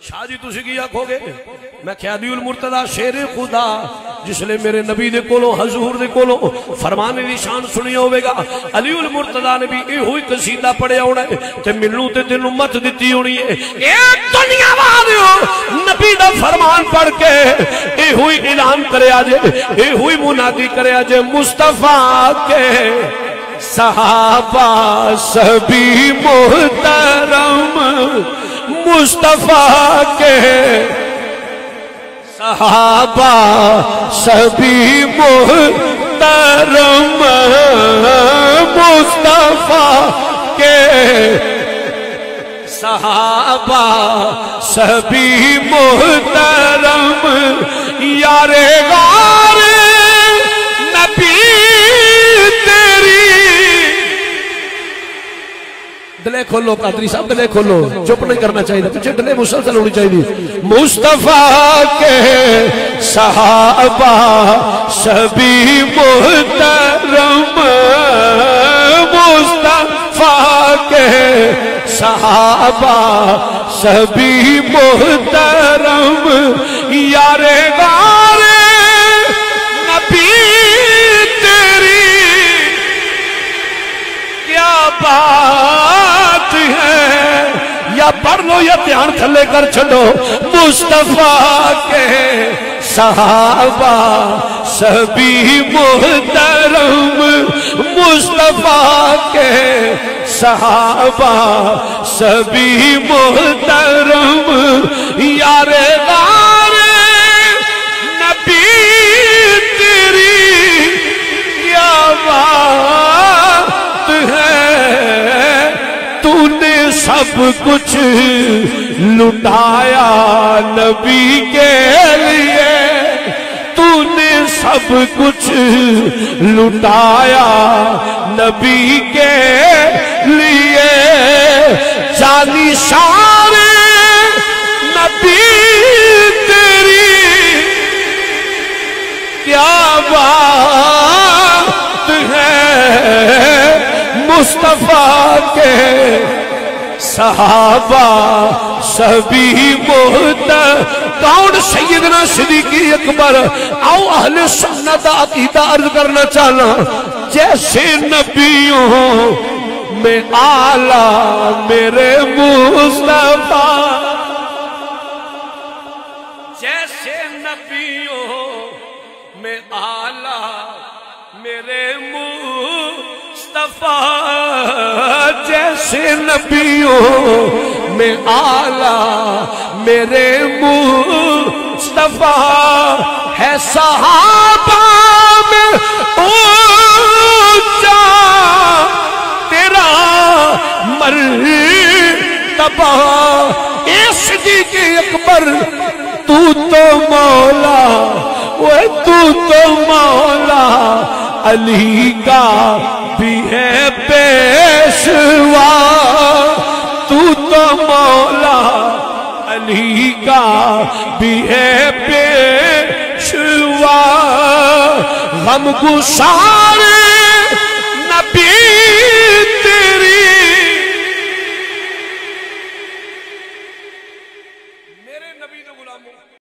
شاہ جی تسی کی آکھو گے؟ میں کہ علی المرتضی شیر خدا جس لئے میرے نبی دے کولوں حضور دے کولوں فرمانے دی شان سنی ہوئے گا. علی المرتضی نے بھی اے ہوئی قصیدہ پڑھے ہونا ہے تے ملوں تے تینوں مت دیتی ہونی ہے. ایک دنیا والیو نبی دا فرمان پڑھ کے اے ہوئی اعلان کرے آجے, اے ہوئی منادی کرے آجے, مصطفیٰ کے صحابہ سبھی محترم, مصطفیٰ کے صحابہ سبھی محترم, مصطفیٰ کے صحابہ سبھی محترم, یار غار نبی تیری. دلے کھولو قادری صاحب, دلے کھولو, چپ نہیں کرنا چاہیے, پیچھے دلے مسلسل ہونی چاہیے. مصطفیٰ کے صحابہ سبھی محترم, مصطفیٰ کے صحابہ سبھی محترم, یار غار نبی تیری کیا بات ہے. یا پڑھ لو یا دھیان تھلے کر چھڑو. مصطفیٰ کے صحابہ سبھی محترم, مصطفیٰ کے صحابہ سبھی محترم, یار غار نبی تیری کیا بات ہے. تو نے سب کچھ لٹایا نبی کے لیے, تو نے سب کچھ لٹایا نبی کے لیے. جانی شان نبی تیری کیا بات ہے. مصطفیٰ کے صحابہ سبھی محترم. کون سیدنا صدیقی اکبر؟ آؤ اہل سنت عقیدہ عرض کرنا چاہنا. جیسے نبیوں میں آلہ میرے مصطفیٰ, جیسے نبیوں میں آلہ میرے مصطفیٰ, جیسے نبیوں میں آلہ میرے مصطفیٰ ہے. صحابہ میں اونچا تیرا مرتبہ. اے صدیق اکبر تو مولا, وہ تو مولا علی کا بھی ہے پیشوا. تو مولا علی کا بھی ہے پیشوا. غم گسار نبی